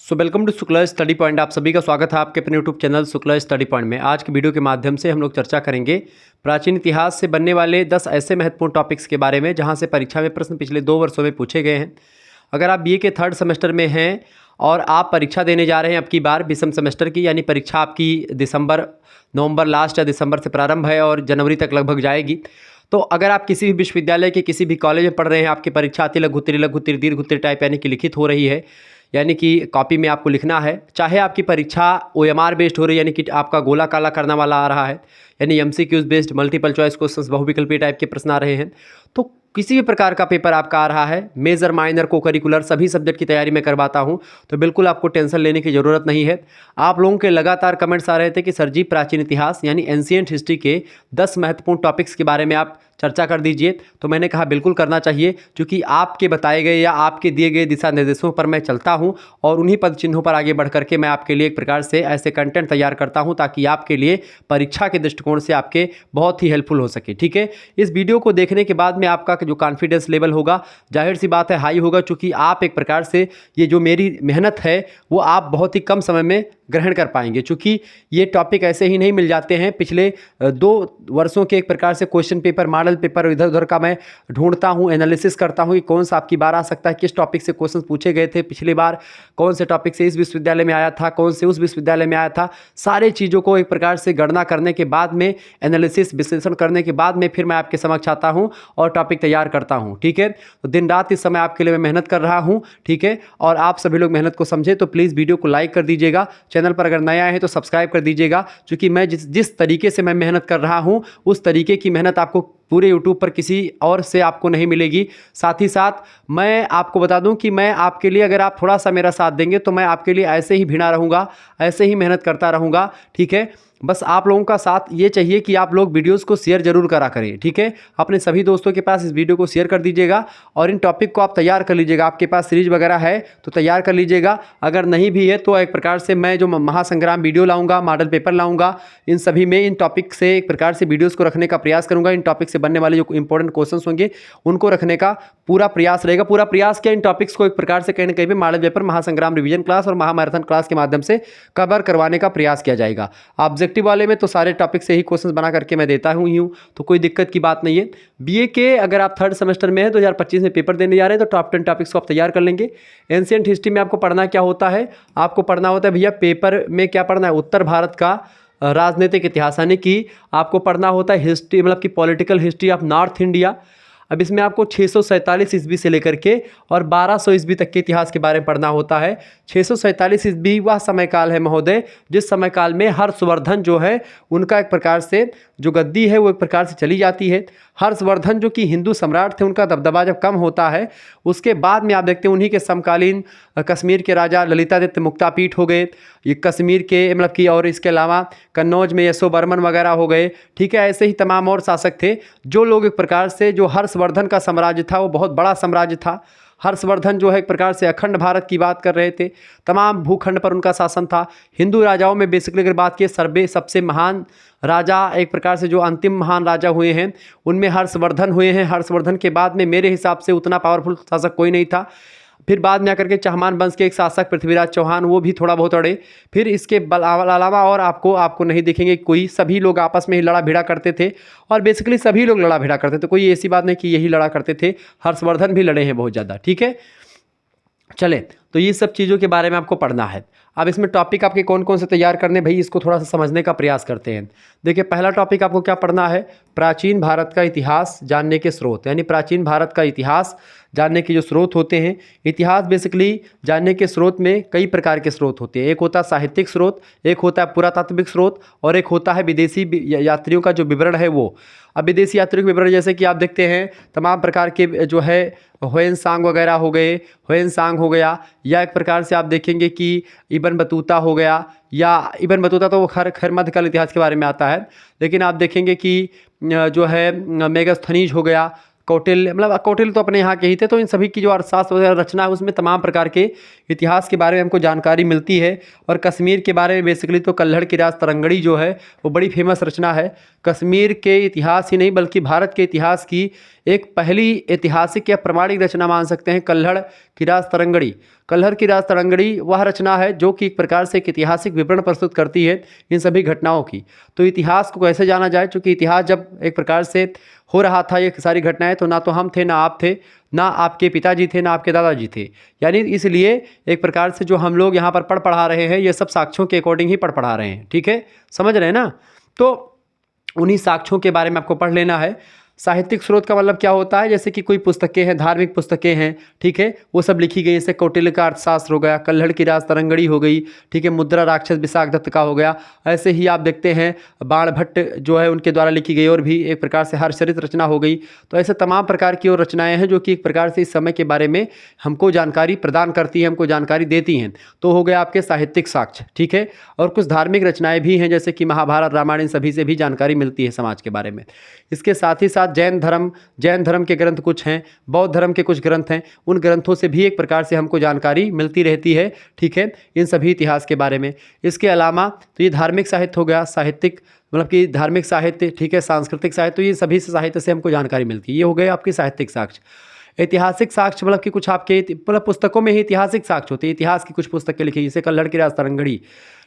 Welcome to Shukla study point. आप सभी का स्वागत है आपके अपने YouTube channel Shukla study point में। आज की वीडियो के माध्यम से हम लोग चर्चा करेंगे प्राचीन इतिहास से बनने वाले 10 ऐसे महत्वपूर्ण टॉपिक्स के बारे में जहां से परीक्षा में प्रश्न पिछले 2 वर्षों में पूछे गए हैं। अगर आप बीए के 3rd सेमेस्टर में हैं और आप परीक्षा देने जा रहे हैं अब की बार विषम सेमेस्टर की, यानी परीक्षा आपकी नवंबर लास्ट या दिसंबर से प्रारंभ है और जनवरी तक लगभग जाएगी। तो अगर आप किसी भी विश्वविद्यालय के किसी भी कॉलेज में पढ़ रहे हैं, आपकी परीक्षा आती लघु उत्तरी दीर्घ उत्तरी टाइप यानी कि लिखित हो रही है, यानी कि कॉपी में आपको लिखना है, चाहे आपकी परीक्षा ओएमआर बेस्ड हो रही है, यानी कि आपका गोला काला करने वाला आ रहा है, यानी MCQs based multiple choice questions बहुविकल्पीय टाइप के प्रश्न आ रहे हैं, तो किसी भी प्रकार का पेपर आपका आ रहा है, मेजर माइनर को करिकुलर सभी सब्जेक्ट की तैयारी मैं करवाता हूं, तो बिल्कुल आपको टेंशन लेने की ज़रूरत नहीं है। आप लोगों के लगातार कमेंट्स आ रहे थे कि सर जी प्राचीन इतिहास यानी एंशिएंट हिस्ट्री के 10 महत्वपूर्ण टॉपिक्स के बारे में आप चर्चा कर दीजिए। तो मैंने कहा बिल्कुल करना चाहिए, क्योंकि आपके बताए गए या आपके दिए गए दिशा निर्देशों पर मैं चलता हूं और उन्हीं पद चिन्हों पर आगे बढ़ करके मैं आपके लिए एक प्रकार से ऐसे कंटेंट तैयार करता हूं ताकि आपके लिए परीक्षा के दृष्टिकोण से आपके बहुत ही हेल्पफुल हो सके। ठीक है, इस वीडियो को देखने के बाद में आपका जो कॉन्फिडेंस लेवल होगा जाहिर सी बात है हाई होगा, क्योंकि आप एक प्रकार से ये जो मेरी मेहनत है वो आप बहुत ही कम समय में ग्रहण कर पाएंगे, क्योंकि ये टॉपिक ऐसे ही नहीं मिल जाते हैं। पिछले 2 वर्षों के एक प्रकार से क्वेश्चन पेपर मॉडल पेपर इधर उधर का मैं ढूंढता हूं, एनालिसिस करता हूं कि कौन सा आपकी बार आ सकता है, किस टॉपिक से क्वेश्चन पूछे गए थे पिछली बार, कौन से टॉपिक से इस विश्वविद्यालय में आया था, कौन से उस विश्वविद्यालय में आया था। सारे चीज़ों को एक प्रकार से गणना करने के बाद में, एनालिसिस विश्लेषण करने के बाद में फिर मैं आपके समक्ष आता हूँ और टॉपिक तैयार करता हूँ। ठीक है, तो दिन रात इस समय आपके लिए मैं मेहनत कर रहा हूँ। ठीक है, और आप सभी लोग मेहनत को समझे तो प्लीज़ वीडियो को लाइक कर दीजिएगा, चैनल पर अगर नया है तो सब्सक्राइब कर दीजिएगा, क्योंकि मैं जिस तरीके से मैं मेहनत कर रहा हूं उस तरीके की मेहनत आपको पूरे यूट्यूब पर किसी और से आपको नहीं मिलेगी। साथ ही साथ मैं आपको बता दूं कि मैं आपके लिए, अगर आप थोड़ा सा मेरा साथ देंगे तो मैं आपके लिए ऐसे ही भिड़ा रहूँगा, ऐसे ही मेहनत करता रहूँगा। ठीक है, बस आप लोगों का साथ ये चाहिए कि आप लोग वीडियोस को शेयर जरूर करा करें। ठीक है, अपने सभी दोस्तों के पास इस वीडियो को शेयर कर दीजिएगा और इन टॉपिक को आप तैयार कर लीजिएगा। आपके पास सीरीज वगैरह है तो तैयार कर लीजिएगा, अगर नहीं भी है तो एक प्रकार से मैं जो महासंग्राम वीडियो लाऊंगा, मॉडल पेपर लाऊंगा, इन सभी में इन टॉपिक से एक प्रकार से वीडियोज़ को रखने का प्रयास करूँगा। इन टॉपिक से बनने वाले जो इंपॉर्टेंट क्वेश्चन होंगे उनको रखने का पूरा प्रयास रहेगा। पूरा प्रयास क्या, इन टॉपिक्स को एक प्रकार से कहीं ना कहीं भी मॉडल पेपर, महासंग्राम रिवीजन क्लास और महामैराथन क्लास के माध्यम से कवर करवाने का प्रयास किया जाएगा। ऑब्जेक्टिव वाले में तो सारे टॉपिक से ही क्वेश्चंस बना करके मैं देता हूं, तो कोई दिक्कत की बात नहीं है। बीए के अगर आप 3rd सेमेस्टर में हैं, 2025 में पेपर देने जा रहे हैं, तो टॉप 10 टॉपिक्स को आप तैयार कर लेंगे। एंशिएंट हिस्ट्री में आपको पढ़ना क्या होता है, आपको पढ़ना होता है भैया पेपर में क्या पढ़ना है, उत्तर भारत का राजनीतिक इतिहास, यानी कि आपको पढ़ना होता है हिस्ट्री, मतलब कि political history of north India. अब इसमें आपको 647 ईस्वी से लेकर के और 1200 ईस्वी तक के इतिहास के बारे में पढ़ना होता है। 647 ईस्वी वह समय काल है महोदय जिस समय काल में हर्षवर्धन जो है उनका एक प्रकार से जो गद्दी है वो एक प्रकार से चली जाती है। हर्षवर्धन जो कि हिंदू सम्राट थे, उनका दबदबा जब कम होता है उसके बाद में आप देखते हैं उन्हीं के समकालीन कश्मीर के राजा ललितादित्य मुक्तापीठ हो गए, ये कश्मीर के मतलब कि, और इसके अलावा कन्नौज में यशोवर्मन वगैरह हो गए। ठीक है, ऐसे ही तमाम और शासक थे जो लोग एक प्रकार से, जो हर्षवर्धन का साम्राज्य था वो बहुत बड़ा साम्राज्य था। हर्षवर्धन जो है एक प्रकार से अखंड भारत की बात कर रहे थे, तमाम भूखंड पर उनका शासन था। हिंदू राजाओं में बेसिकली अगर बात की सबसे महान राजा, एक प्रकार से जो अंतिम महान राजा हुए हैं उनमें हर्षवर्धन हुए हैं। हर्षवर्धन के बाद में मेरे हिसाब से उतना पावरफुल शासक कोई नहीं था। फिर बाद में आकर के चहमान वंश के एक शासक पृथ्वीराज चौहान, वो भी थोड़ा बहुत अड़े। फिर इसके अलावा और आपको नहीं दिखेंगे कोई, सभी लोग आपस में ही लड़ा भिड़ा करते थे और बेसिकली सभी लोग लड़ा भिड़ा करते थे, कोई ऐसी बात नहीं कि यही लड़ा करते थे, हर्षवर्धन भी लड़े हैं बहुत ज़्यादा। ठीक है, चले तो ये सब चीज़ों के बारे में आपको पढ़ना है। अब इसमें टॉपिक आपके कौन कौन से तैयार करने, भाई इसको थोड़ा सा समझने का प्रयास करते हैं। देखिए पहला टॉपिक आपको क्या पढ़ना है, प्राचीन भारत का इतिहास जानने के स्रोत, यानी प्राचीन भारत का इतिहास जानने के जो स्रोत होते हैं। इतिहास बेसिकली जानने के स्रोत में कई प्रकार के स्रोत होते हैं, एक होता है साहित्यिक स्रोत, एक होता है पुरातात्विक स्रोत और एक होता है विदेशी यात्रियों का जो विवरण है वो। अब विदेशी यात्रियों के विवरण जैसे कि आप देखते हैं तमाम प्रकार के जो है ह्वेनसांग वगैरह हो गए, ह्वेनसांग हो गया, या एक प्रकार से आप देखेंगे कि इब्न बतूता हो गया, या इब्न बतूता तो वो खैर मध्यकाल इतिहास के बारे में आता है, लेकिन आप देखेंगे कि जो है मेगास्थनीज हो गया, कौटिल्य, मतलब कौटिल्य तो अपने यहाँ के ही थे। तो इन सभी की जो अर्थशास्त्र वगैरह रचना है उसमें तमाम प्रकार के इतिहास के बारे में हमको जानकारी मिलती है। और कश्मीर के बारे में बेसिकली तो कल्हड़ की राज तरंगड़ी जो है वो बड़ी फेमस रचना है। कश्मीर के इतिहास ही नहीं बल्कि भारत के इतिहास की एक पहली ऐतिहासिक या प्रमाणिक रचना मान सकते हैं कल्हड़ की राज तरंगड़ी। कल्हर की राज तरंगड़ी वह रचना है जो कि एक प्रकार से एक ऐतिहासिक विवरण प्रस्तुत करती है इन सभी घटनाओं की। तो इतिहास को कैसे जाना जाए, चूँकि इतिहास जब एक प्रकार से हो रहा था ये सारी घटनाएं, तो ना तो हम थे, ना आप थे, ना आपके पिताजी थे, ना आपके दादाजी थे। यानी इसलिए एक प्रकार से जो हम लोग यहाँ पर पढ़ा रहे हैं ये सब साक्ष्यों के अकॉर्डिंग ही पढ़ा रहे हैं। ठीक है, समझ रहे हैं ना। तो उन्हीं साक्ष्यों के बारे में आपको पढ़ लेना है। साहित्यिक स्रोत का मतलब क्या होता है, जैसे कि कोई पुस्तकें हैं, धार्मिक पुस्तकें हैं, ठीक है, वो सब लिखी गई, जैसे कौटिल्य का अर्थशास्त्र हो गया, कल्हड़ की राज तरंगड़ी हो गई, ठीक है, मुद्रा राक्षस विशाखदत्त का हो गया। ऐसे ही आप देखते हैं बाणभट्ट जो है उनके द्वारा लिखी गई, और भी एक प्रकार से हर्षचरित रचना हो गई। तो ऐसे तमाम प्रकार की और रचनाएँ हैं जो कि एक प्रकार से इस समय के बारे में हमको जानकारी प्रदान करती हैं, हमको जानकारी देती हैं। तो हो गया आपके साहित्यिक साक्ष्य, ठीक है। और कुछ धार्मिक रचनाएँ भी हैं, जैसे कि महाभारत, रामायण, इन सभी से भी जानकारी मिलती है समाज के बारे में। इसके साथ ही साथ जैन धर्म के ग्रंथ कुछ हैं, बौद्ध धर्म के कुछ ग्रंथ हैं, उन ग्रंथों से भी एक प्रकार से हमको जानकारी मिलती रहती है, ठीक है, इन सभी इतिहास के बारे में। इसके अलावा तो ये धार्मिक साहित्य हो गया, साहित्यिक मतलब कि धार्मिक साहित्य, ठीक है, सांस्कृतिक साहित्य, तो ये सभी साहित्य से हमको जानकारी मिलती है। ये हो गए आपके साहित्यिक साक्ष्य। ऐतिहासिक साक्ष्य मतलब कि कुछ आपके मतलब पुस्तकों में ही ऐतिहासिक साक्ष्य होते हैं, इतिहास की कुछ पुस्तकें लिखी, जैसे कल्हड़ की राज तरंगड़ी,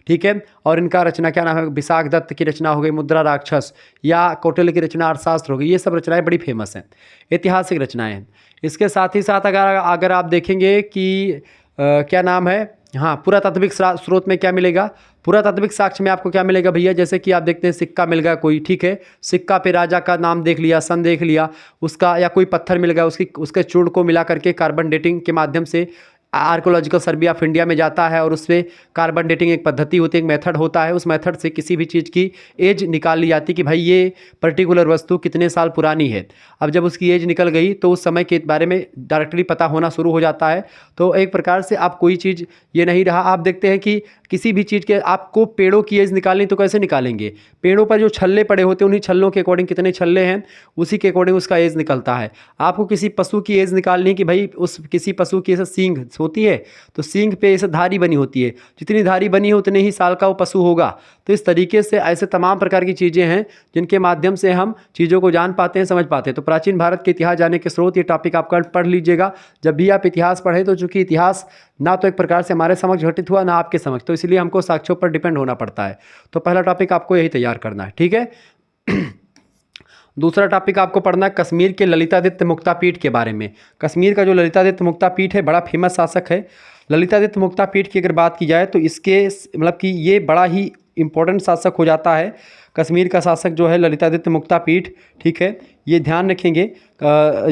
ठीक है, और इनका रचना क्या नाम है, विशाखदत्त की रचना हो गई मुद्रा राक्षस, या कौटिल्य की रचना अर्थशास्त्र हो गई। ये सब रचनाएं बड़ी फेमस हैं, ऐतिहासिक रचनाएं हैं। इसके साथ ही साथ अगर आप देखेंगे कि क्या नाम है, हाँ, पुरातात्विक स्रोत में क्या मिलेगा, पुरातात्विक साक्ष्य में आपको क्या मिलेगा भैया, जैसे कि आप देखते हैं सिक्का मिल गया कोई, ठीक है, सिक्का पे राजा का नाम देख लिया, सन देख लिया उसका, या कोई पत्थर मिल गया, उसके चूर्ण को मिला करके कार्बन डेटिंग के माध्यम से आर्कोलॉजिकल सर्वे ऑफ इंडिया में जाता है, और उससे कार्बन डेटिंग एक पद्धति होती है, एक मेथड होता है, उस मेथड से किसी भी चीज़ की एज निकाल ली जाती है कि भाई ये पर्टिकुलर वस्तु कितने साल पुरानी है। अब जब उसकी एज निकल गई तो उस समय के बारे में डायरेक्टली पता होना शुरू हो जाता है। तो एक प्रकार से आप कोई चीज़ ये नहीं रहा, आप देखते हैं कि किसी भी चीज़ के आपको पेड़ों की एज निकालनी, तो कैसे निकालेंगे, पेड़ों पर जो छल्ले पड़े होते हैं उन्हीं छल्लों के अकॉर्डिंग कितने छल्ले हैं उसी के अकॉर्डिंग उसका एज निकलता है। आपको किसी पशु की एज निकालनी है कि भाई उस किसी पशु की ऐसे सींग होती है, तो सींग पे ऐसे धारी बनी होती है, जितनी धारी बनी है उतने ही साल का वो पशु होगा। तो इस तरीके से ऐसे तमाम प्रकार की चीज़ें हैं जिनके माध्यम से हम चीज़ों को जान पाते हैं, समझ पाते हैं। तो प्राचीन भारत के इतिहास जानने के स्रोत, ये टॉपिक आप कल पढ़ लीजिएगा जब भी आप इतिहास पढ़ें। तो चूंकि इतिहास ना तो एक प्रकार से हमारे समक्ष घटित हुआ, ना आपके समक्ष, तो इसलिए हमको साक्ष्यों पर डिपेंड होना पड़ता है। तो पहला टॉपिक आपको यही तैयार करना है, ठीक है। दूसरा टॉपिक आपको पढ़ना है कश्मीर के ललितादित्य मुक्तापीठ के बारे में। कश्मीर का जो ललितादित्य मुक्तापीठ है बड़ा फेमस शासक है। ललितादित्य मुक्तापीठ की अगर बात की जाए तो इसके मतलब कि ये बड़ा ही इम्पोर्टेंट शासक हो जाता है। कश्मीर का शासक जो है ललितादित्य मुक्तापीठ, ठीक है, ये ध्यान रखेंगे।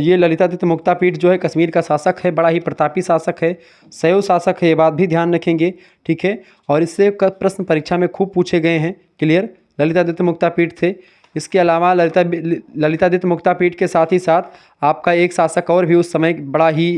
ये ललितादित्य मुक्तापीठ जो है कश्मीर का शासक है, बड़ा ही प्रतापी शासक है, शैव शासक है, ये बात भी ध्यान रखेंगे, ठीक है। और इससे प्रश्न परीक्षा में खूब पूछे गए हैं, क्लियर, ललितादित्य मुक्तापीठ थे। इसके अलावा ललितादित्य मुक्तापीठ के साथ ही साथ आपका एक शासक और भी उस समय बड़ा ही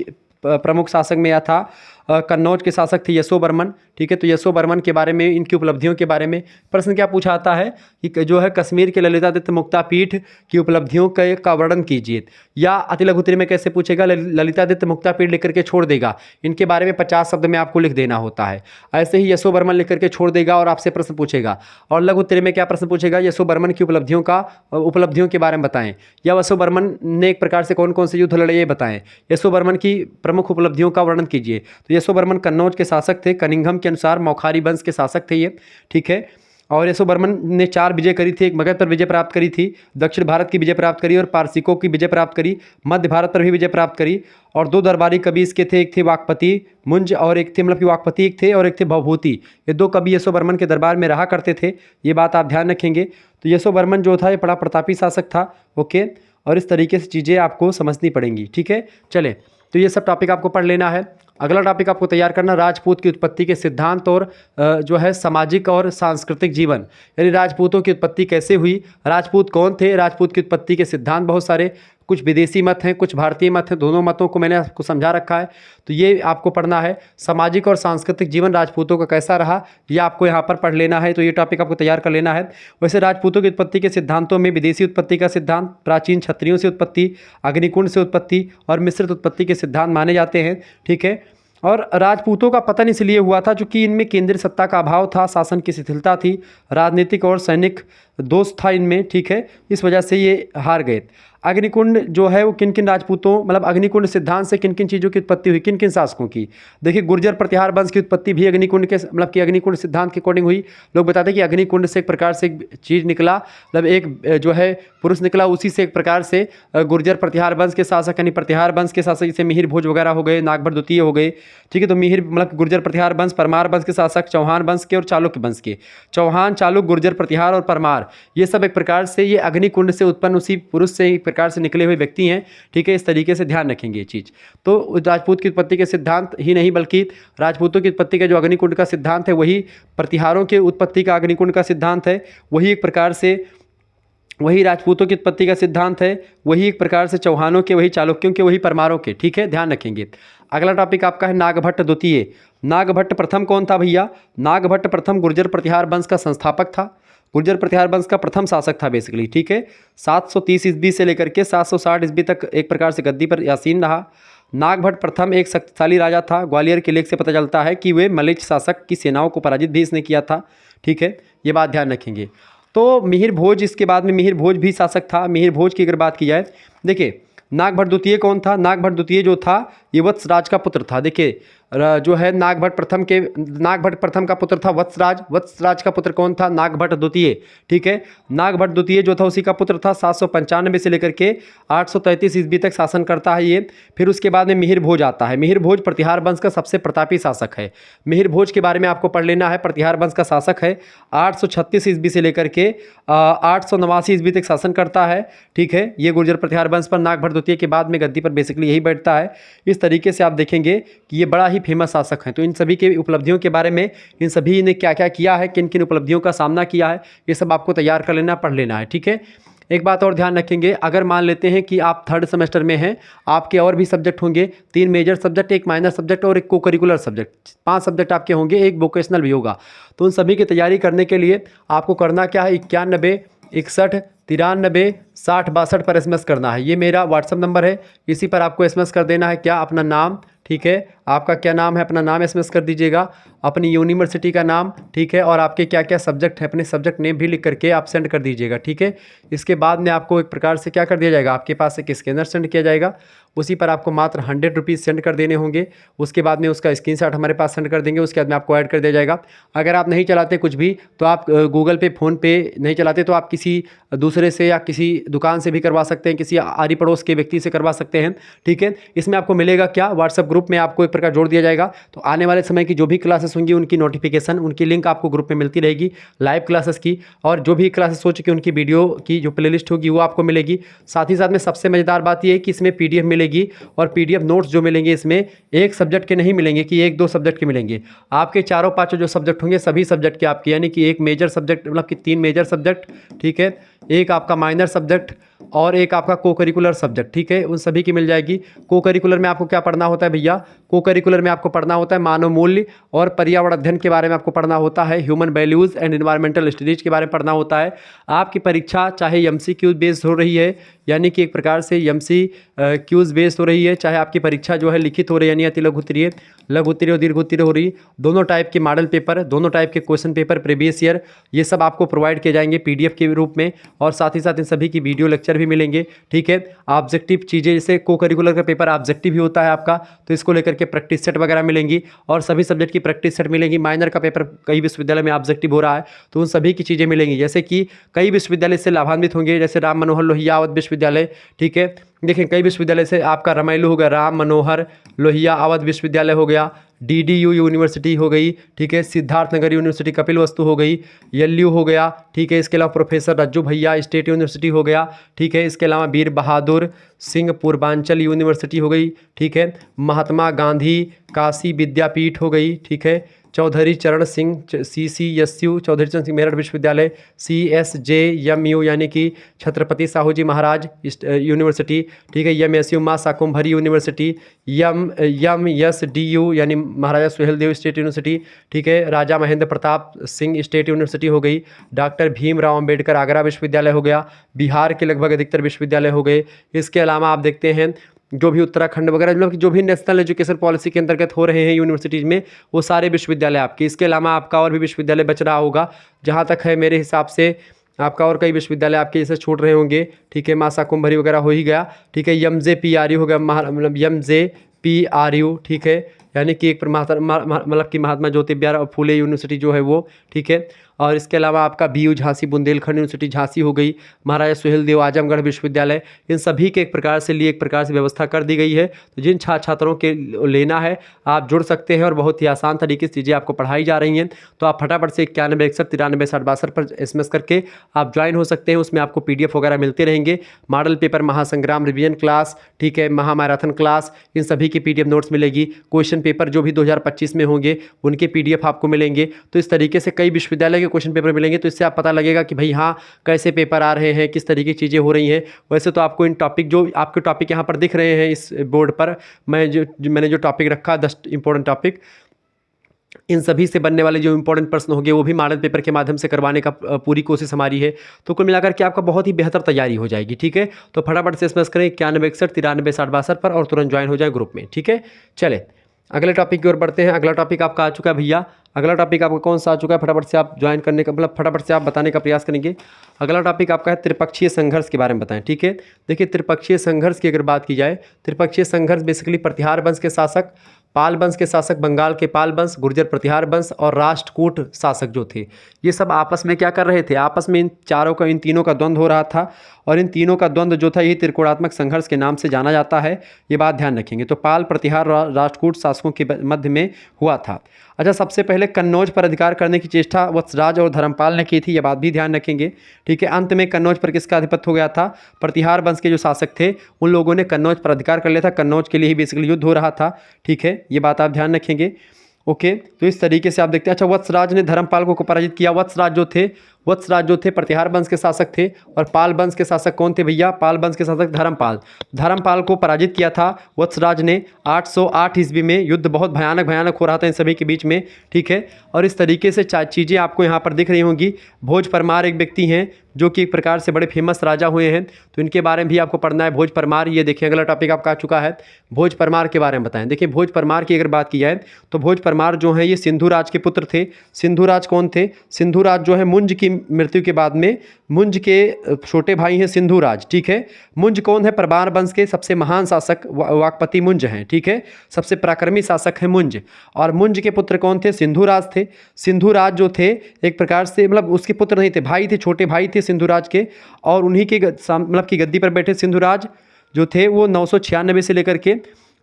प्रमुख शासक में यह था, कन्नौज के शासक थे यशोवर्मन, ठीक है। तो यशोवर्मन के बारे में, इनकी उपलब्धियों के बारे में प्रश्न क्या पूछा आता है कि जो है कश्मीर के ललितादित्य मुक्तापीठ की उपलब्धियों का वर्णन कीजिए, या अति लघु उत्तरीय में कैसे पूछेगा, ललितादित्य मुक्तापीठ लिख करके छोड़ देगा, इनके बारे में 50 शब्द में आपको लिख देना होता है। ऐसे ही यशोवर्मन लिख करके छोड़ देगा और आपसे प्रश्न पूछेगा। और लघु उत्तरीय में क्या प्रश्न पूछेगा, यशोवर्मन की उपलब्धियों के बारे में बताएं, या यशोवर्मन ने एक प्रकार से कौन कौन से युद्ध लड़े ये बताएं, यशोवर्मन की प्रमुख उपलब्धियों का वर्णन कीजिए। तो यशोवर्मन कन्नौज के शासक थे, कनिंघम के अनुसार मौखारी वंश के शासक थे ये, ठीक है। और यशोवर्मन ने 4 विजय करी थी, एक मगध पर विजय प्राप्त करी थी, दक्षिण भारत की विजय प्राप्त करी और पारसिकों की विजय प्राप्त करी, मध्य भारत पर भी विजय प्राप्त करी। और 2 दरबारी कवि इसके थे, एक थे वाकपति मुंज और एक थे मतलब कि वाकपति एक थे और एक थे भवभूति। ये 2 कवि यशोवर्मन के दरबार में रहा करते थे, ये बात आप ध्यान रखेंगे। तो यशोवर्मन जो था ये बड़ा प्रतापी शासक था, ओके। और इस तरीके से चीज़ें आपको समझनी पड़ेंगी, ठीक है। चले, तो ये सब टॉपिक आपको पढ़ लेना है। अगला टॉपिक आपको तैयार करना राजपूत की उत्पत्ति के सिद्धांत और जो है सामाजिक और सांस्कृतिक जीवन, यानी राजपूतों की उत्पत्ति कैसे हुई, राजपूत कौन थे, राजपूत की उत्पत्ति के सिद्धांत बहुत सारे, कुछ विदेशी मत हैं, कुछ भारतीय मत हैं, दोनों मतों को मैंने आपको समझा रखा है। तो ये आपको पढ़ना है। सामाजिक और सांस्कृतिक जीवन राजपूतों का कैसा रहा, ये आपको यहाँ पर पढ़ लेना है। तो ये टॉपिक आपको तैयार कर लेना है। वैसे राजपूतों की उत्पत्ति के सिद्धांतों में विदेशी उत्पत्ति का सिद्धांत, प्राचीन क्षत्रियों से उत्पत्ति, अग्निकुंड से उत्पत्ति और मिश्रित उत्पत्ति के सिद्धांत माने जाते हैं, ठीक है। और राजपूतों का पतन इसलिए हुआ था क्योंकि इनमें केंद्रीय सत्ता का अभाव था, शासन की शिथिलता थी, राजनीतिक और सैनिक दोष था इनमें, ठीक है, इस वजह से ये हार गए। अग्निकुंड जो है वो किन किन राजपूतों, मतलब अग्निकुंड सिद्धांत से किन किन चीज़ों की उत्पत्ति हुई, किन किन शासकों की। देखिए गुर्जर प्रतिहार वंश की उत्पत्ति भी अग्निकुंड के, मतलब कि अग्निकुंड सिद्धांत के अकॉर्डिंग हुई। लोग बताते हैं कि अग्निकुंड से एक प्रकार से एक चीज़ निकला, मतलब एक जो है पुरुष निकला, उसी से एक प्रकार से गुर्जर प्रतिहार वंश के शासक यानी प्रतिहार वंश के शासक जैसे मिहिर भोज वगैरह हो गए, नागभट्ट द्वितीय हो गए, ठीक है। तो मिहिर मतलब गुर्जर प्रतिहार वंश, परमार वंश के शासक चौहान वंश के और चालुक्य वंश के। चौहान, चालुक्य, गुर्जर प्रतिहार और परमार, ये सब एक प्रकार से ये अग्निकुंड से उत्पन्न उसी पुरुष से एक प्रकार से निकले हुए व्यक्ति हैं, ठीक है। इस तरीके से ध्यान रखेंगे ये चीज़। तो राजपूत की उत्पत्ति के सिद्धांत ही नहीं बल्कि राजपूतों की उत्पत्ति का जो अग्निकुंड का सिद्धांत है वही प्रतिहारों के उत्पत्ति का अग्निकुंड का सिद्धांत है, वही एक प्रकार से वही राजपूतों की उत्पत्ति का सिद्धांत है, वही एक प्रकार से चौहानों के, वही चालुक्यों के, वही परमारों के, ठीक है, ध्यान रखेंगे। अगला टॉपिक आपका है नागभट्ट द्वितीय। नागभट्ट प्रथम कौन था भैया? नागभट्ट प्रथम गुर्जर प्रतिहार वंश का संस्थापक था, गुर्जर प्रतिहार वंश का प्रथम शासक था बेसिकली, ठीक है। 730 ईस्वी से लेकर के 760 ईस्वी तक एक प्रकार से गद्दी पर आसीन रहा। नागभट्ट प्रथम एक शक्तिशाली राजा था। ग्वालियर के लेख से पता चलता है कि वे मलेच्छ शासक की सेनाओं को पराजित भी इसने किया था, ठीक है, ये बात ध्यान रखेंगे। तो मिहिर भोज, इसके बाद में मिहिर भोज भी शासक था। मिहिर भोज की अगर बात की जाए, देखिए नागभट्ट द्वितीय कौन था? नागभट्ट द्वितीय जो था ये वत्सराज का पुत्र था। देखिए जो है नागभट्ट प्रथम का पुत्र था वत्सराज। वत्सराज का पुत्र कौन था? नागभट्ट द्वितीय, ठीक है। नागभट्ट द्वितीय जो था उसी का पुत्र था। 795 से लेकर के 833 ईस्वी तक शासन करता है ये। फिर उसके बाद में मिहिर भोज आता है। मिहिर भोज प्रतिहार वंश का सबसे प्रतापी शासक है। मिहिर भोज के बारे में आपको पढ़ लेना है। प्रतिहार वंश का शासक है। 836 ईस्वी से लेकर के 889 ईस्वी तक शासन करता है, ठीक है। ये गुर्जर प्रतिहार वंश पर नागभट्ट द्वितीय के बाद में गद्दी पर बेसिकली यही बैठता है। इस तरीके से आप देखेंगे कि ये बड़ा ही फेमस शासक हैं। तो इन सभी के उपलब्धियों के बारे में, इन सभी ने क्या क्या किया है, किन किन उपलब्धियों का सामना किया है, ये सब आपको तैयार कर लेना, पढ़ लेना है, ठीक है। एक बात और ध्यान रखेंगे, अगर मान लेते हैं कि आप थर्ड सेमेस्टर में हैं, आपके और भी सब्जेक्ट होंगे, 3 मेजर सब्जेक्ट, 1 माइनर सब्जेक्ट और 1 को करिकुलर सब्जेक्ट, 5 सब्जेक्ट आपके होंगे, 1 वोकेशनल भी होगा। तो उन सभी की तैयारी करने के लिए आपको करना क्या है? 91 61 93 60 62 पर SMS करना है। ये मेरा व्हाट्सअप नंबर है, इसी पर आपको SMS कर देना है। क्या? अपना नाम, ठीक है, आपका क्या नाम है, अपना नाम SMS कर दीजिएगा, अपनी यूनिवर्सिटी का नाम, ठीक है, और आपके क्या क्या सब्जेक्ट है, अपने सब्जेक्ट नेम भी लिख करके आप सेंड कर दीजिएगा, ठीक है। इसके बाद में आपको एक प्रकार से क्या कर दिया जाएगा, आपके पास एक स्कैनर सेंड किया जाएगा, उसी पर आपको मात्र 100 रुपीज़ सेंड कर देने होंगे। उसके बाद में उसका स्क्रीनशॉट हमारे पास सेंड कर देंगे, उसके बाद में आपको ऐड कर दिया जाएगा। अगर आप नहीं चलाते कुछ भी तो आप गूगल पे, फ़ोन पे नहीं चलाते तो आप किसी दूसरे से या किसी दुकान से भी करवा सकते हैं, किसी आरी पड़ोस के व्यक्ति से करवा सकते हैं, ठीक है। इसमें आपको मिलेगा क्या? व्हाट्सएप ग्रुप में आपको एक प्रकार जोड़ दिया जाएगा। तो आने वाले समय की जो भी क्लासेस होंगी उनकी नोटिफिकेशन, उनकी लिंक आपको ग्रुप में मिलती रहेगी, लाइव क्लासेस की, और जो भी क्लासेस हो चुकी उनकी वीडियो की जो प्लेलिस्ट होगी वो आपको मिलेगी। साथ ही साथ में सबसे मज़ेदार बात ये है कि इसमें PDF मिलेगी, और PDF नोट्स जो मिलेंगे इसमें एक सब्जेक्ट के नहीं मिलेंगे कि 1-2 सब्जेक्ट के मिलेंगे, आपके चारों पांचों जो सब्जेक्ट होंगे सभी सब्जेक्ट के आपके, यानी कि एक मेजर सब्जेक्ट, मतलब कि 3 मेजर सब्जेक्ट, ठीक है, एक आपका माइनर सब्जेक्ट और एक आपका को करिकुलर सब्जेक्ट, ठीक है, उन सभी की मिल जाएगी। को करिकुलर में आपको क्या पढ़ना होता है भैया? को करिकुलर में आपको पढ़ना होता है मानव मूल्य और पर्यावरण अध्ययन के बारे में आपको पढ़ना होता है, human values and environmental studies के बारे में पढ़ना होता है। आपकी परीक्षा चाहे MCQ बेस्ड हो रही है, यानी कि एक प्रकार से MCQ बेस्ड हो रही है, चाहे आपकी परीक्षा जो है लिखित हो रही है यानी अति लघु उत्तरीय, लघु उत्तरीय और दीर्घ उत्तरीय हो रही, दोनों टाइप के मॉडल पेपर, दोनों टाइप के क्वेश्चन पेपर प्रीवियस ईयर, ये सब आपको प्रोवाइड किए जाएंगे PDF के रूप में, और साथ ही साथ इन सभी की वीडियो लेक्चर भी मिलेंगे, ठीक है। ऑब्जेक्टिव चीज़ें, जैसे को करिकुलर का पेपर ऑब्जेक्टिव भी होता है आपका, तो इसको लेकर के प्रैक्टिस सेट वगैरह मिलेंगी, और सभी सब्जेक्ट की प्रैक्टिस सेट मिलेंगी। माइनर का पेपर कई विश्वविद्यालय में ऑब्जेक्टिव हो रहा है, तो उन सभी की चीज़ें मिलेंगी, जैसे कि कई विश्वविद्यालय से लाभान्वित होंगे, जैसे राम मनोहर लोहिया अवध विश्वविद्यालय, ठीक है। देखिए कई विश्वविद्यालय से आपका रमैलू हो गया, राम मनोहर लोहिया अवध विश्वविद्यालय हो गया, DDU यूनिवर्सिटी हो गई, ठीक है, सिद्धार्थनगर यूनिवर्सिटी कपिलवस्तु हो गई, LU हो गया, ठीक है। इसके अलावा प्रोफेसर रज्जू भैया स्टेट यूनिवर्सिटी हो गया, ठीक है। इसके अलावा वीर बहादुर सिंह पूर्वांचल यूनिवर्सिटी हो गई, ठीक है। महात्मा गांधी काशी विद्यापीठ हो गई, ठीक है। चौधरी चरण सिंह CCSU चौधरी चरण सिंह मेरठ विश्वविद्यालय, CSJMU यानी कि छत्रपति साहू जी महाराज यूनिवर्सिटी, ठीक है। MSU माँ शाकुंभरी यूनिवर्सिटी, MSDU यानी महाराजा सुहेलदेव स्टेट यूनिवर्सिटी, ठीक है। राजा महेंद्र प्रताप सिंह स्टेट यूनिवर्सिटी हो गई, डॉक्टर भीमराव अंबेडकर आगरा विश्वविद्यालय हो गया, बिहार के लगभग अधिकतर विश्वविद्यालय हो गए। इसके अलावा आप देखते हैं जो भी उत्तराखंड वगैरह, मतलब जो भी नेशनल एजुकेशन पॉलिसी के अंतर्गत हो रहे हैं यूनिवर्सिटीज़ में, वो सारे विश्वविद्यालय आपके। इसके अलावा आपका और भी विश्वविद्यालय बच रहा होगा, जहाँ तक है मेरे हिसाब से आपका और कई विश्वविद्यालय आपके जैसे छूट रहे होंगे, ठीक है। मासा कुंभरी वगैरह हो ही गया, ठीक है। MJPRU हो गया, मतलब MJPRU, ठीक है। यानी कि एक मतलब कि महात्मा ज्योतिबा फूले यूनिवर्सिटी जो है वो, ठीक है। और इसके अलावा आपका BU झांसी, बुंदेलखंड यूनिवर्सिटी झांसी हो गई, महाराजा सुहेलदेव आजमगढ़ विश्वविद्यालय, इन सभी के एक प्रकार से व्यवस्था कर दी गई है। तो जिन छात्रों के लेना है आप जुड़ सकते हैं और बहुत ही आसान तरीके से चीज़ें आपको पढ़ाई जा रही हैं। तो आप फटाफट से 9161936062 पर SMS करके आप ज्वाइन हो सकते हैं। उसमें आपको PDF वगैरह मिलते रहेंगे, मॉडल पेपर, महासंग्राम रिवीजन क्लास, ठीक है, महामैराथन क्लास, इन सभी की PDF नोट्स मिलेगी। क्वेश्चन पेपर जो भी 2025 में होंगे उनके PDF आपको मिलेंगे। तो इस तरीके से कई विश्वविद्यालय के क्वेश्चन पेपर मिलेंगे। तो इससे आप पता लगेगा कि भाई हाँ कैसे पेपर आ रहे हैं, किस तरीके की चीज़ें हो रही हैं। वैसे तो आपको इन टॉपिक जो आपके टॉपिक यहाँ पर दिख रहे हैं इस बोर्ड पर, मैंने जो टॉपिक रखा 10 इंपॉर्टेंट टॉपिक, इन सभी से बनने वाले जो इंपॉर्टेंट प्रश्न होंगे वो भी मॉडल पेपर के माध्यम से करवाने का पूरी कोशिश हमारी है। तो कुल मिलाकर के आपका बहुत ही बेहतर तैयारी हो जाएगी, ठीक है। तो फटाफट से SMS करें 9161936062 पर और तुरंत ज्वाइन हो जाए ग्रुप में, ठीक है। चले अगले टॉपिक की ओर बढ़ते हैं। अगला टॉपिक आपका आ चुका है भैया, अगला टॉपिक आपका कौन सा आ चुका है, फटाफट से आप ज्वाइन करने का मतलब फटाफट से आप बताने का प्रयास करेंगे। अगला टॉपिक आपका है त्रिपक्षीय संघर्ष के बारे में बताएं, ठीक है। देखिए त्रिपक्षीय संघर्ष की अगर बात की जाए, त्रिपक्षीय संघर्ष बेसिकली प्रतिहार वंश के शासक, पाल वंश के शासक, बंगाल के पाल वंश, गुर्जर प्रतिहार वंश और राष्ट्रकूट शासक जो थे, ये सब आपस में क्या कर रहे थे, आपस में इन तीनों का द्वंद्व हो रहा था। और इन तीनों का द्वंद्व जो था यही त्रिकोणात्मक संघर्ष के नाम से जाना जाता है, ये बात ध्यान रखेंगे। तो पाल, प्रतिहार, राष्ट्रकूट शासकों के मध्य में हुआ था। अच्छा, सबसे पहले कन्नौज पर अधिकार करने की चेष्टा वत्सराज और धर्मपाल ने की थी, ये बात भी ध्यान रखेंगे, ठीक है। अंत में कन्नौज पर किसका आधिपत्य हो गया था, प्रतिहार वंश के जो शासक थे उन लोगों ने कन्नौज पर अधिकार कर लिया था। कन्नौज के लिए ही बेसिकली युद्ध हो रहा था, ठीक है, ये बात आप ध्यान रखेंगे। ओके, तो इस तरीके से आप देखते हैं। अच्छा, वत्सराज ने धर्मपाल को पराजित किया। वत्सराज जो थे प्रतिहार वंश के शासक थे और पाल वंश के शासक कौन थे भैया, पाल वंश के शासक धर्मपाल को पराजित किया था वत्सराज ने 808 ईस्वी में। युद्ध बहुत भयानक हो रहा था इन सभी के बीच में, ठीक है। और इस तरीके से चीज़ें आपको यहाँ पर दिख रही होंगी। भोज परमार एक व्यक्ति हैं जो कि एक प्रकार से बड़े फेमस राजा हुए हैं, तो इनके बारे में भी आपको पढ़ना है। भोज परमार, ये देखिए अगला टॉपिक आपका आ चुका है, भोज परमार के बारे में बताएं। देखिए भोज परमार की अगर बात की जाए तो भोज परमार जो हैं ये सिंधु राज के पुत्र थे। सिंधु राज कौन थे, सिंधु राज जो है मुंज की मृत्यु के बाद में, मुंज के छोटे भाई हैं सिंधु राज, ठीक है। मुंज कौन है, परमार वंश के सबसे महान शासक वाकपति मुंज हैं, ठीक है, सबसे पराक्रमी शासक हैं मुंज। और मुंज के पुत्र कौन थे, सिंधु राज थे। सिंधु राज जो थे एक प्रकार से मतलब उसके पुत्र नहीं थे, भाई थे, छोटे भाई थे सिंधु राज के। और उन्हीं के मतलब की गद्दी पर बैठे सिंधु राज जो थे वो 996 से लेकर के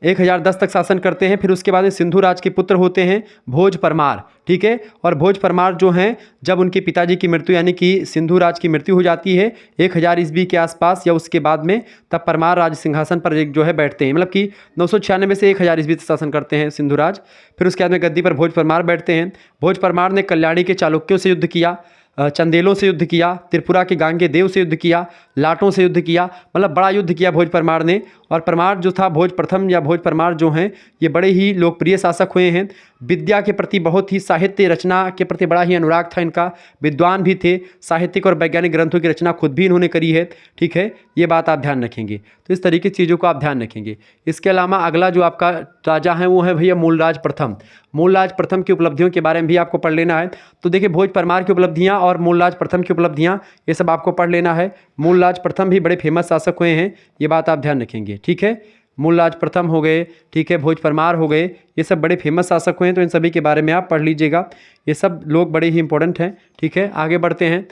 1010 तक शासन करते हैं। फिर उसके बाद में सिंधु राज के पुत्र होते हैं भोज परमार, ठीक है। और भोज परमार जो हैं जब उनके पिताजी की मृत्यु यानी कि सिंधु राज की मृत्यु हो जाती है 1000 ईस्वी के आसपास या उसके बाद में, तब परमार राज सिंहासन पर एक जो है बैठते हैं, मतलब कि 996 से 1000 ईस्वी तक शासन करते हैं सिंधु राज। फिर उसके बाद में गद्दी पर भोज परमार बैठते हैं। भोज परमार ने कल्याणी के चालुक्यों से युद्ध किया, चंदेलों से युद्ध किया, त्रिपुरा के गांगे देव से युद्ध किया, लाटों से युद्ध किया, मतलब बड़ा युद्ध किया भोज परमार ने। और परमार जो था भोज प्रथम या भोज परमार जो हैं ये बड़े ही लोकप्रिय शासक हुए हैं। विद्या के प्रति बहुत ही, साहित्य रचना के प्रति बड़ा ही अनुराग था इनका, विद्वान भी थे, साहित्यिक और वैज्ञानिक ग्रंथों की रचना खुद भी इन्होंने करी है, ठीक है, ये बात आप ध्यान रखेंगे। तो इस तरीके की चीज़ों को आप ध्यान रखेंगे। इसके अलावा अगला जो आपका राजा है वो है भैया मूलराज प्रथम। मूलराज प्रथम की उपलब्धियों के बारे में भी आपको पढ़ लेना है। तो देखिए भोज परमार की उपलब्धियाँ और मूलराज प्रथम की उपलब्धियाँ ये सब आपको पढ़ लेना है। मूलराज प्रथम भी बड़े फेमस शासक हुए हैं, ये बात आप ध्यान रखेंगे, ठीक है। मूलराज प्रथम हो गए, ठीक है, भोज परमार हो गए, ये सब बड़े फेमस शासक हुए हैं, तो इन सभी के बारे में आप पढ़ लीजिएगा। ये सब लोग बड़े ही इंपॉर्टेंट हैं, ठीक है। आगे बढ़ते हैं।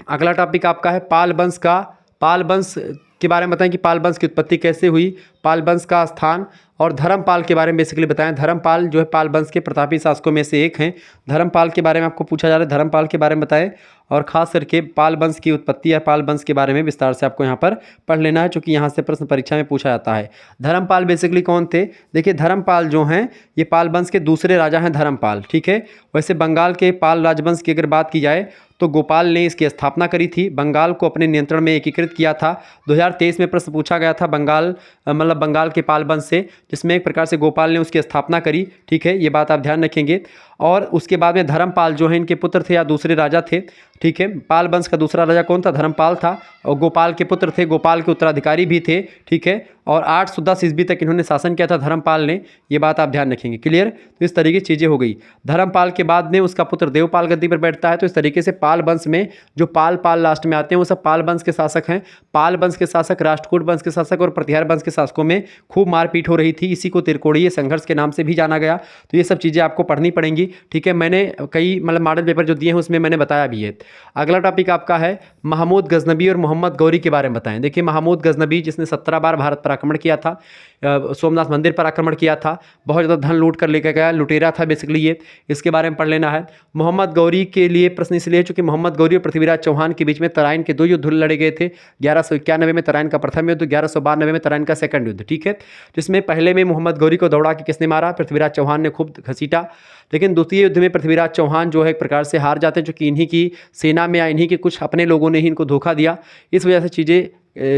अगला टॉपिक आपका है पाल वंश का। पाल वंश के बारे में बताएं कि पाल वंश की उत्पत्ति कैसे हुई, पाल वंश का स्थान, और धर्मपाल के बारे में बेसिकली बताएं। धर्मपाल जो है पाल वंश के प्रतापी शासकों में से एक हैं। धर्मपाल के बारे में आपको पूछा जा रहा है, धर्मपाल के बारे में बताएं। और खास करके पाल वंश की उत्पत्ति या पाल वंश के बारे में विस्तार से आपको यहाँ पर पढ़ लेना है, क्योंकि यहाँ से प्रश्न परीक्षा में पूछा जाता है। धर्मपाल बेसिकली कौन थे, देखिए धर्मपाल जो हैं ये पाल वंश के दूसरे राजा हैं धर्मपाल, ठीक है। वैसे बंगाल के पाल राजवंश की अगर बात की जाए तो गोपाल ने इसकी स्थापना करी थी, बंगाल को अपने नियंत्रण में एकीकृत किया था। 2023 में प्रश्न पूछा गया था बंगाल के पाल वंश से, जिसमें एक प्रकार से गोपाल ने उसकी स्थापना करी, ठीक है, ये बात आप ध्यान रखेंगे। और उसके बाद में धर्मपाल जो है इनके पुत्र थे या दूसरे राजा थे। ठीक है। पाल वंश का दूसरा राजा कौन था? धर्मपाल था, और गोपाल के पुत्र थे, गोपाल के उत्तराधिकारी भी थे, ठीक है। और 810 ईस्वी तक इन्होंने शासन किया था धर्मपाल ने, ये बात आप ध्यान रखेंगे। क्लियर? तो इस तरीके की चीज़ें हो गई। धर्मपाल के बाद में उसका पुत्र देवपाल गद्दी पर बैठता है। तो इस तरीके से पाल वंश में जो पाल लास्ट में आते हैं वो सब पाल वंश के शासक हैं। पाल वंश के शासक, राष्ट्रकूट वंश के शासक और प्रतिहार वंश के शासकों में खूब मारपीट हो रही थी। इसी को त्रिकोणीय संघर्ष के नाम से भी जाना गया। तो ये सब चीज़ें आपको पढ़नी पड़ेंगी, ठीक है। मैंने कई मॉडल पेपर जो दिए हैं उसमें मैंने बताया भी है। अगला टॉपिक आपका है महमूद गजनबी और मोहम्मद गौरी के बारे में बताएं। देखिए, महमूद गजनबी जिसने 17 बार भारत पर आक्रमण किया था, सोमनाथ मंदिर पर आक्रमण किया था, बहुत ज़्यादा धन लूट कर लेकर गया, लुटेरा था बेसिकली ये, इसके बारे में पढ़ लेना है। मोहम्मद गौरी के लिए प्रश्न इसलिए चूंकि मोहम्मद गौरी और पृथ्वीराज चौहान के बीच में तराइन के 2 युद्ध लड़े गए थे। 1191 में तराइन का प्रथम युद्ध, 1192 में तराइन का सेकंड युद्ध, ठीक है। जिसमें पहले में मोहम्मद गौरी को दौड़ा के किसने मारा? पृथ्वीराज चौहान ने खूब घसीटा। लेकिन द्वितीय युद्ध में पृथ्वीराज चौहान जो है एक प्रकार से हार जाते हैं, चूंकि इन्हीं की सेना में या इन्हीं के कुछ अपने लोगों ने ही इनको धोखा दिया। इस वजह से चीज़ें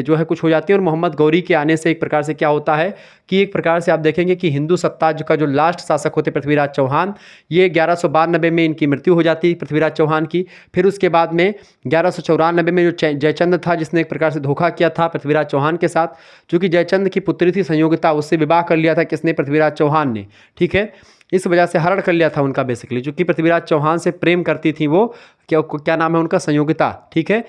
जो है कुछ हो जाती है। और मोहम्मद गौरी के आने से एक प्रकार से क्या होता है कि एक प्रकार से आप देखेंगे कि हिंदू सत्ता का जो लास्ट शासक होते पृथ्वीराज चौहान, ये 1192 में इनकी मृत्यु हो जाती है पृथ्वीराज चौहान की। फिर उसके बाद में 1194 में जो जयचंद था, जिसने एक प्रकार से धोखा किया था पृथ्वीराज चौहान के साथ, चूँकि जयचंद की पुत्री थी संयोगिता, उससे विवाह कर लिया था किसने? पृथ्वीराज चौहान ने, ठीक है। इस वजह से हरण कर लिया था उनका बेसिकली, चूँकि पृथ्वीराज चौहान से प्रेम करती थी वो, क्या नाम है उनका? संयोगिता, ठीक है।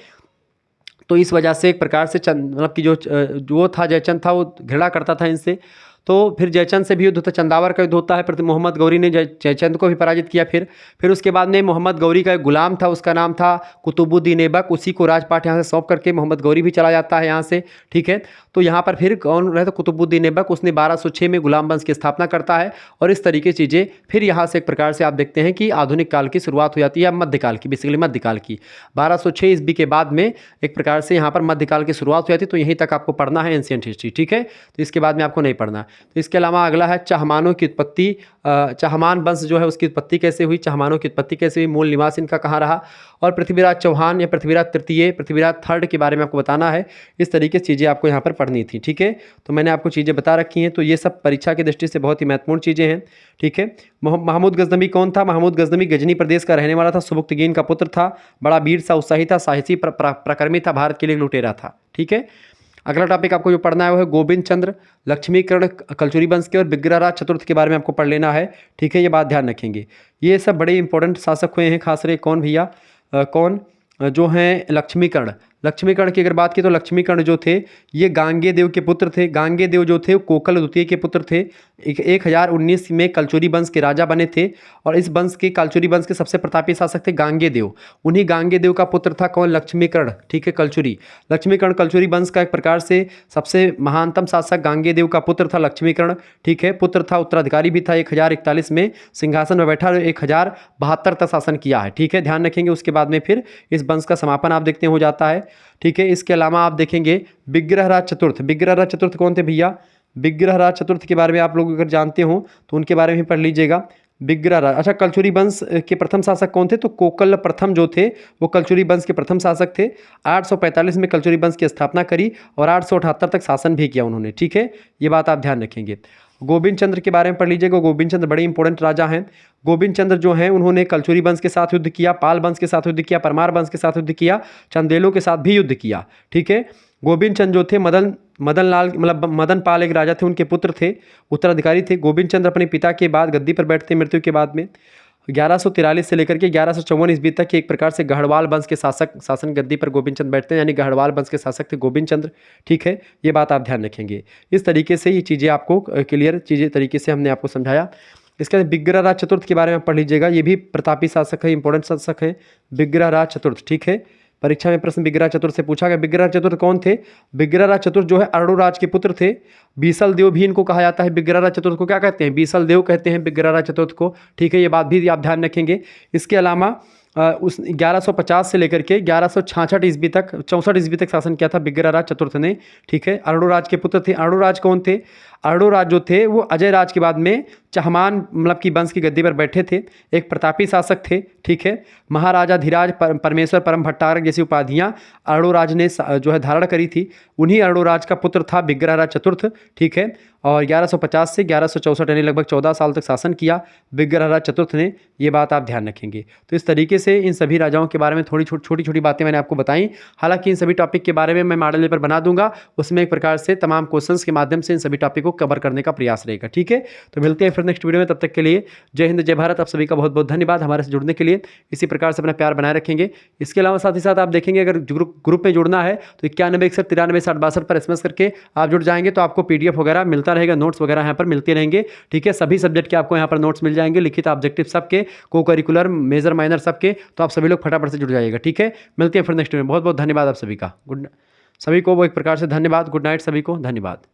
तो इस वजह से एक प्रकार से मतलब कि जो था जयचंद था, वो घृणा करता था इनसे। तो फिर जयचंद से भी युद्ध होता, चंदावर का युद्ध होता है, प्रति मोहम्मद गौरी ने जयचंद को भी पराजित किया। फिर उसके बाद में मोहम्मद गौरी का एक गुलाम था, उसका नाम था कुतुबुद्दीन ऐबक, उसी को राजपाट यहाँ से सौंप करके मोहम्मद गौरी भी चला जाता है यहाँ से, ठीक है। तो यहाँ पर फिर कौन रहता? कुतुबुद्दीन ऐबक, उसने 1206 में गुलाम वंश की स्थापना करता है। और इस तरीके चीज़ें फिर यहाँ से एक प्रकार से आप देखते हैं कि आधुनिक काल की शुरुआत हो जाती है, मध्यकाल की, बेसिकली मध्यकाल की। 1206 ईस्वी के बाद में एक प्रकार से यहाँ पर मध्यकाल की शुरुआत हो जाती है। तो यहीं तक आपको पढ़ना है एंशिएंट हिस्ट्री, ठीक है। तो इसके बाद में आपको नहीं पढ़ना। तो इसके अलावा अगला है चहमानों की उत्पत्ति। चहमान वंश जो है उसकी उत्पत्ति कैसे हुई? चहमानों की उत्पत्ति कैसे हुई? मूल निवास इनका कहाँ रहा? और पृथ्वीराज चौहान या पृथ्वीराज तृतीय, पृथ्वीराज थर्ड के बारे में आपको बताना है। इस तरीके से चीज़ें आपको यहाँ पर पढ़नी थी, ठीक है। तो मैंने आपको चीज़ें बता रखी हैं। तो ये सब परीक्षा की दृष्टि से बहुत ही महत्वपूर्ण चीज़ें हैं, ठीक है। महमूद गजनबी कौन था? महमूद गजनबी गजनी प्रदेश का रहने वाला था, सुबुक्तगीन का पुत्र था, बड़ा वीर सा, उत्साही था, साहसी प्रकर्मी था, भारत के लिए लुटेरा था, ठीक है। अगला टॉपिक आपको जो पढ़ना है वो है गोविंद चंद्र, लक्ष्मीकरण कलचुरी वंश के और बिग्रहराज चतुर्थ के बारे में आपको पढ़ लेना है, ठीक है। ये बात ध्यान रखेंगे। ये सब बड़े इंपॉर्टेंट शासक हुए हैं। खास करके कौन भैया? कौन जो हैं? लक्ष्मीकरण। लक्ष्मीकरण की अगर बात की तो लक्ष्मीकरण जो थे ये गांगे देव के पुत्र थे। गांगे देव जो थे कोकल द्वितीय के पुत्र थे। 1019 में कलचुरी वंश के राजा बने थे। और इस वंश के कलचुरी वंश के सबसे प्रतापी शासक थे गांगे देव। उन्हीं गांगे देव का पुत्र था कौन? लक्ष्मीकरण, ठीक है, कलचुरी। लक्ष्मीकरण कलचुरी वंश का एक प्रकार से सबसे महानतम शासक गांगे देव का पुत्र था लक्ष्मीकरण, ठीक है। पुत्र था, उत्तराधिकारी भी था। 1041 में सिंहासन में बैठा, 1072 तक शासन किया है, ठीक है। ध्यान रखेंगे। उसके बाद में फिर इस वंश का समापन आप देखते हैं हो जाता है, ठीक है। इसके अलावा आप देखेंगे विग्रहराज चतुर्थ। विग्रहराज चतुर्थ कौन थे भैया? विग्रहराज चतुर्थ के बारे में आप लोग अगर जानते हो तो उनके बारे में पढ़ लीजिएगा। विग्रहराज, अच्छा, कलचुरी वंश के प्रथम शासक कौन थे? तो कोकल प्रथम जो थे वो कलचुरी वंश के प्रथम शासक थे। 845 में कलचुरी वंश की स्थापना करी और 878 तक शासन भी किया उन्होंने, ठीक है। ये बात आप ध्यान रखेंगे। गोविंद चंद्र के बारे में पढ़ लीजिएगा। गोविंद चंद्र बड़े इंपॉर्टेंट राजा हैं। गोविंद चंद्र जो हैं उन्होंने कलचुरी वंश के साथ युद्ध किया, पाल वंश के साथ युद्ध किया, परमार वंश के साथ युद्ध किया, चंदेलों के साथ भी युद्ध किया, ठीक है। गोविंद चंद्र जो थे मदन लाल मतलब मदन पाल एक राजा थे, उनके पुत्र थे, उत्तराधिकारी थे। गोविंद चंद्र अपने पिता के बाद गद्दी पर बैठते मृत्यु के बाद में। 1143 से लेकर के 1154 ईस्वी तक एक प्रकार से गढ़वाल वंश के शासन गद्दी पर गोविंद चंद्र बैठते हैं, यानी गढ़वाल वंश के शासक थे गोविंद चंद्र, ठीक है। ये बात आप ध्यान रखेंगे। इस तरीके से ये चीज़ें आपको क्लियर चीज़ें तरीके से हमने आपको समझाया। इसके बाद विग्रहराज चतुर्थ के बारे में पढ़ लीजिएगा। ये भी प्रतापी शासक है, इंपॉर्टेंट शासक है विग्रहराज चतुर्थ, ठीक है। परीक्षा में प्रश्न विग्रह चतुर्थ से पूछा गया। विग्रह चतुर्थ कौन थे? विग्रहराज चतुर्थ जो है अरुणराज के पुत्र थे। बीसल देव भी इनको कहा जाता है। विग्रहराज चतुर्थ को क्या कहते हैं? बीसल देव कहते हैं विग्रहराज चतुर्थ को, ठीक है। ये बात भी आप ध्यान रखेंगे। इसके अलावा उस 1150 से लेकर के 1166 ईस्वी तक 64 ईस्वी तक शासन किया था विग्रहराज चतुर्थ ने, ठीक है। अरुणराज के पुत्र थे। अरुणराज कौन थे? अर्णोराज जो थे वो अजय राज के बाद में चहमान मतलब की वंश की गद्दी पर बैठे थे, एक प्रतापी शासक थे। ठीक है, महाराजा धीराज, परमेश्वर, परम भट्टारक जैसी उपाधियाँ अर्णोराज ने जो है धारण करी थी। उन्हीं अर्णोराज का पुत्र था विग्रहराज चतुर्थ। ठीक है, और 1150 से 1164 यानी लगभग 14 साल तक शासन किया विग्रहराज चतुर्थ ने। ये बात आप ध्यान रखेंगे। तो इस तरीके से इन सभी राजाओं के बारे में थोड़ी छोटी छोटी बातें मैंने आपको बताई। हालांकि इन सभी टॉपिक के बारे में मैं मॉडल पेपर बना दूंगा, उसमें एक प्रकार से तमाम क्वेश्चंस के माध्यम से इन सभी टॉपिक को कवर करने का प्रयास रहेगा। ठीक है, तो मिलते हैं फिर नेक्स्ट वीडियो में। तब तक के लिए जय हिंद, जय भारत। आप सभी का बहुत बहुत धन्यवाद हमारे से जुड़ने के लिए। इसी प्रकार से अपना प्यार बनाए रखेंगे। इसके अलावा साथ ही साथ आप देखेंगे अगर ग्रुप में जुड़ना है तो 9161936062 पर SMS करके आप जुड़ जाएंगे तो आपको PDF वगैरह मिलता रहेगा, नोट्स वगैरह यहाँ पर मिलते रहेंगे। ठीक है, सभी सब्जेक्ट के आपको यहाँ पर नोट्स मिल जाएंगे, लिखित ऑब्जेक्टिव सबके, को करिकुलर, मेजर माइनर सबके। तो आप सभी लोग फटाफट से जुड़ जाइएगा। ठीक है, मिलते हैं फिर नेक्स्ट में। बहुत बहुत धन्यवाद आप सभी का। सभी को वो एक प्रकार से धन्यवाद। गुड नाइट सभी को, धन्यवाद।